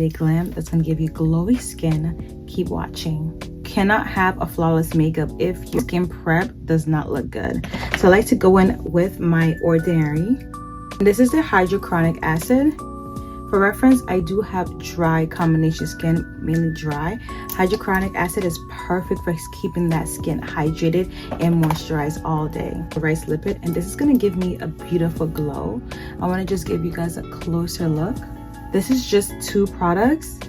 everyday glam that's gonna give you glowy skin. Keep watching. Cannot have a flawless makeup if your skin prep does not look good. So I like to go in with my Ordinary. This is the hyaluronic acid. For reference, I do have dry combination skin, mainly dry. Hyaluronic acid is perfect for keeping that skin hydrated and moisturized all day. Rice lipid, and this is gonna give me a beautiful glow. I wanna just give you guys a closer look. This is just 2 products.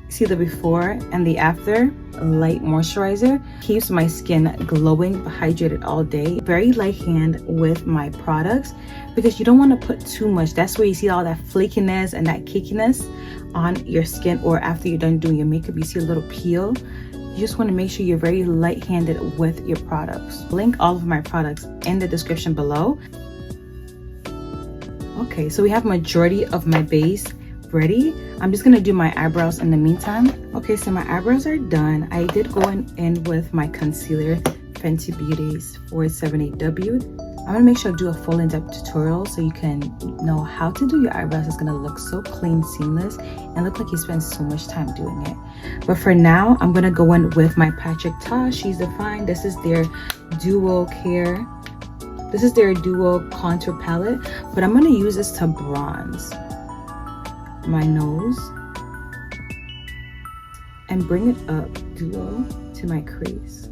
See the before and the after. Light moisturizer keeps my skin glowing, hydrated all day. Very light hand with my products because you don't want to put too much. That's where you see all that flakiness and that cakiness on your skin, or after you're done doing your makeup you see a little peel. You just want to make sure you're very light-handed with your products. Link all of my products in the description below. Okay, so we have majority of my base ready. I'm just gonna do my eyebrows in the meantime. Okay, so my eyebrows are done. I did go in with my concealer, Fenty Beauty's 478W. I'm gonna make sure I do a full in-depth tutorial so you can know how to do your eyebrows. It's gonna look so clean, seamless, and look like you spend so much time doing it. But for now, I'm gonna go in with my Patrick Ta She's Defined. This is their Duo Care. This is their Duo Contour Palette, but I'm gonna use this to bronze my nose and bring it up duo to my crease.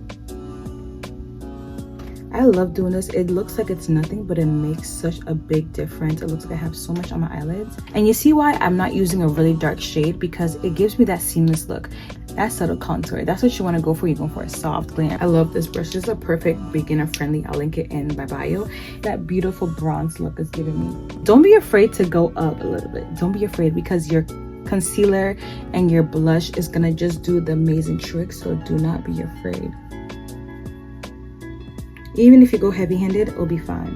I love doing this. It looks like it's nothing, but it makes such a big difference. It looks like I have so much on my eyelids. And you see why I'm not using a really dark shade, because it gives me that seamless look, that subtle contour. That's what you want to go for. You're going for a soft glam. I love this brush. This is a perfect beginner friendly. I'll link it in my bio. That beautiful bronze look is giving me. Don't be afraid to go up a little bit. Don't be afraid, because your concealer and your blush is gonna just do the amazing trick. So do not be afraid. Even if you go heavy-handed, it'll be fine.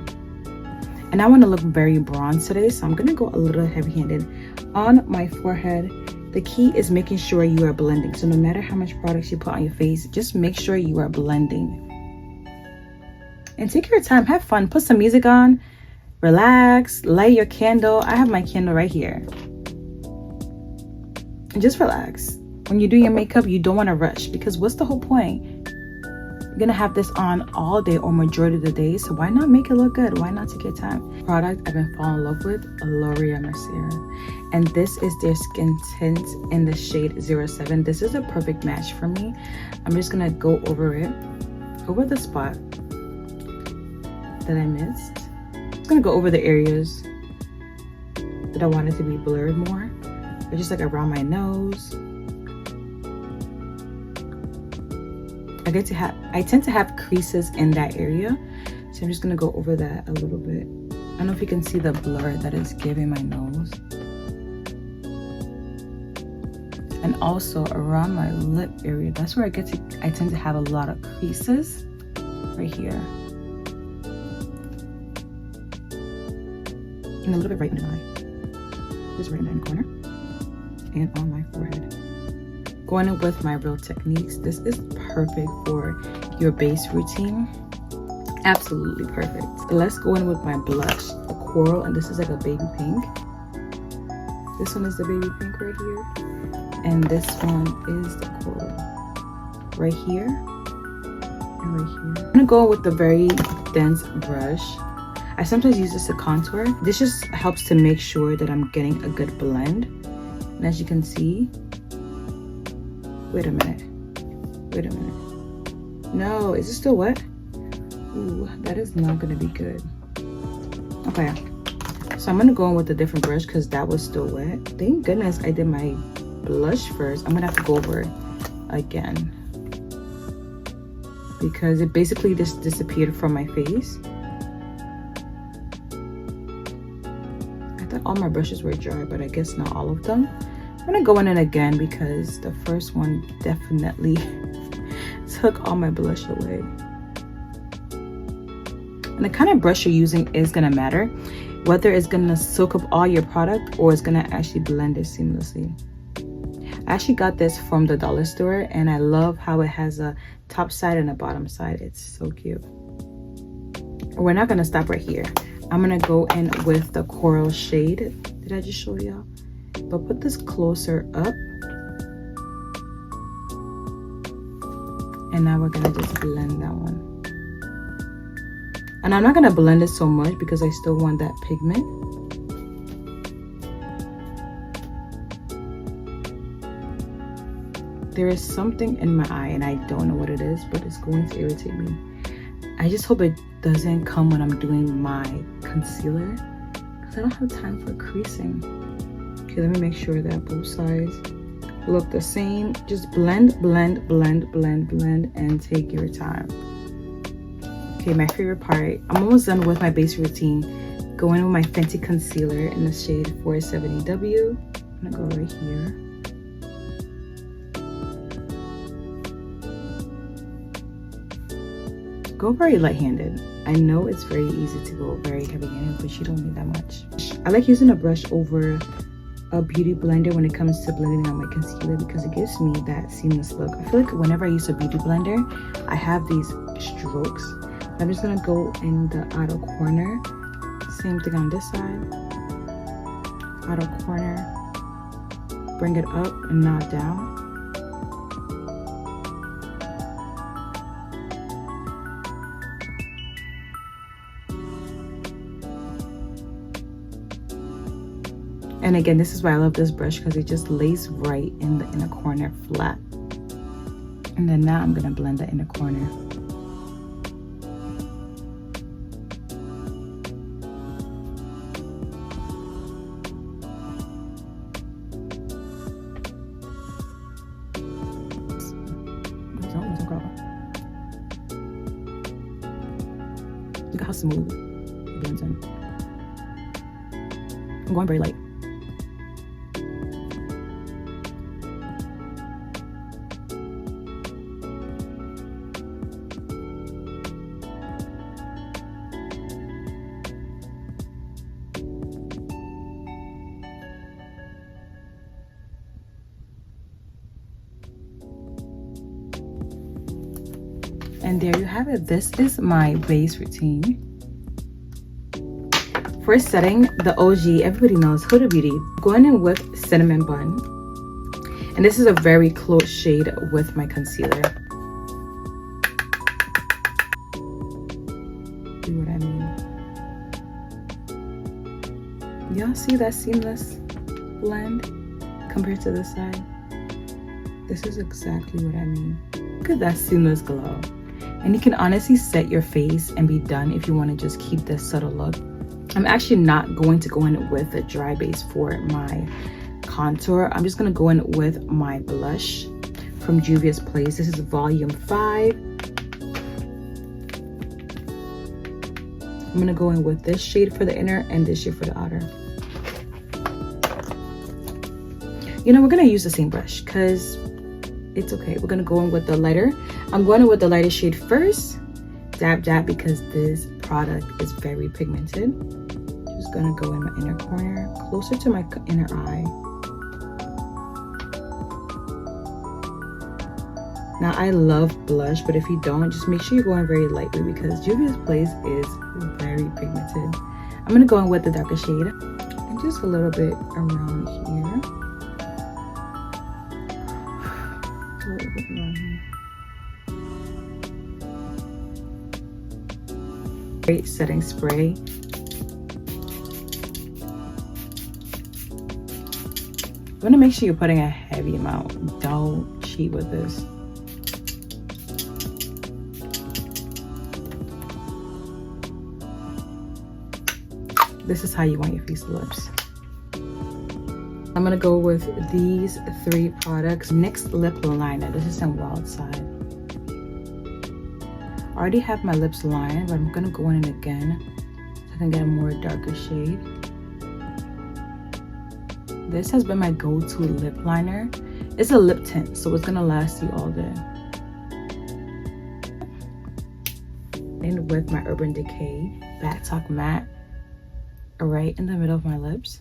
And I want to look very bronze today, so I'm gonna go a little heavy-handed on my forehead. The key is making sure you are blending. So no matter how much products you put on your face, just make sure you are blending. And take your time, have fun, put some music on, relax, light your candle. I have my candle right here. And just relax. When you do your makeup, you don't want to rush, because what's the whole point? You're gonna have this on all day or majority of the day, so why not make it look good? Why not take your time? Product I've been falling in love with, L'Oreal mascara, and this is their skin tint in the shade 07. This is a perfect match for me. I'm just gonna go over it, over the spot that I missed. I'm gonna go over the areas that I wanted to be blurred more, but just like around my nose. I tend to have creases in that area, so I'm just gonna go over that a little bit. I don't know if you can see the blur that is giving my nose, and also around my lip area. That's where I tend to have a lot of creases right here, and a little bit right in the eye, just right in the corner, and on my forehead. Going in with my Real Techniques. This is perfect for your base routine. Absolutely perfect. Let's go in with my blush, the Coral, and this is like a baby pink. This one is the baby pink right here, and this one is the Coral right here and right here. I'm gonna go with the very dense brush. I sometimes use this to contour. This just helps to make sure that I'm getting a good blend. And as you can see, wait a minute. No, is it still wet? Ooh, that is not gonna be good. Okay, so I'm gonna go in with a different brush because that was still wet. Thank goodness I did my blush first. I'm gonna have to go over it again because it basically just disappeared from my face. I thought all my brushes were dry, but I guess not all of them. I'm gonna go in it again because the first one definitely took all my blush away. And the kind of brush you're using is gonna matter, whether it's gonna soak up all your product or it's gonna actually blend it seamlessly. I actually got this from the dollar store, and I love how it has a top side and a bottom side. It's so cute. We're not gonna stop right here. I'm gonna go in with the Coral shade. Did I just show y'all? but put this closer up. And now we're gonna just blend that one. And I'm not gonna blend it so much because I still want that pigment. There is something in my eye and I don't know what it is, but it's going to irritate me. I just hope it doesn't come when I'm doing my concealer because I don't have time for creasing. Okay, let me make sure that both sides look the same. Just blend, blend, blend, blend, blend, and take your time. Okay, my favorite part. I'm almost done with my base routine. Going with my Fenty concealer in the shade 470W. I'm gonna go right here. Go very light-handed. I know it's very easy to go very heavy-handed, but you don't need that much. I like using a brush over a beauty blender when it comes to blending out my concealer because it gives me that seamless look. I feel like whenever I use a beauty blender, I have these strokes. I'm just gonna go in the outer corner. Same thing on this side. Outer corner. Bring it up and not down. And again, this is why I love this brush because it just lays right in the inner corner flat. And then now I'm gonna blend the inner corner. Look at how smooth it blends in. I'm going very light. And there you have it. This is my base routine. First setting, the OG, everybody knows, Huda Beauty. Going in with Cinnamon Bun. And this is a very close shade with my concealer. See what I mean? Y'all see that seamless blend compared to this side? This is exactly what I mean. Look at that seamless glow. And you can honestly set your face and be done if you want to just keep this subtle look. I'm actually not going to go in with a dry base for my contour. I'm just going to go in with my blush from Juvia's Place. This is volume 5. I'm going to go in with this shade for the inner and this shade for the outer. You know, we're going to use the same brush because it's okay. We're going to go in with the lighter. I'm going in with the lighter shade first. Dab, dab, because this product is very pigmented. Just going to go in my inner corner, closer to my inner eye. Now, I love blush, but if you don't, just make sure you go in very lightly because Juvia's Place is very pigmented. I'm going to go in with the darker shade and just a little bit around here. Great setting spray. You want to make sure you're putting a heavy amount. Don't cheat with this. This is how you want your face lips. I'm gonna go with these 3 products. NYX lip liner. This is in Wild Side. I already have my lips lined, but I'm gonna go in again so I can get a more darker shade. This has been my go-to lip liner. It's a lip tint, so it's gonna last you all day. And with my Urban Decay Back Talk Matte right in the middle of my lips.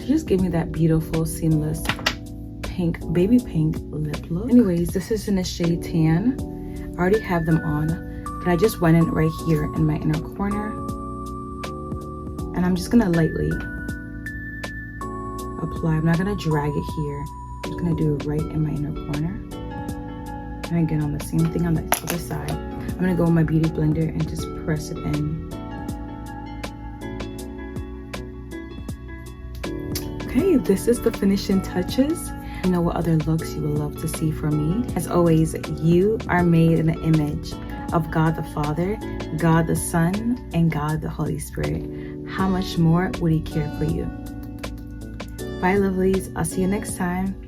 Just give me that beautiful, seamless pink, baby pink lip look. Anyways, this is in the shade Tan. I already have them on, but I just went in right here in my inner corner. And I'm just gonna lightly apply. I'm not going to drag it here. I'm just going to do it right in my inner corner. And again, on the same thing on the other side. I'm going to go with my beauty blender and just press it in. Okay, this is the finishing touches. You know what other looks you would love to see from me. As always, you are made in the image of God the Father, God the Son, and God the Holy Spirit. How much more would He care for you? Bye, lovelies. I'll see you next time.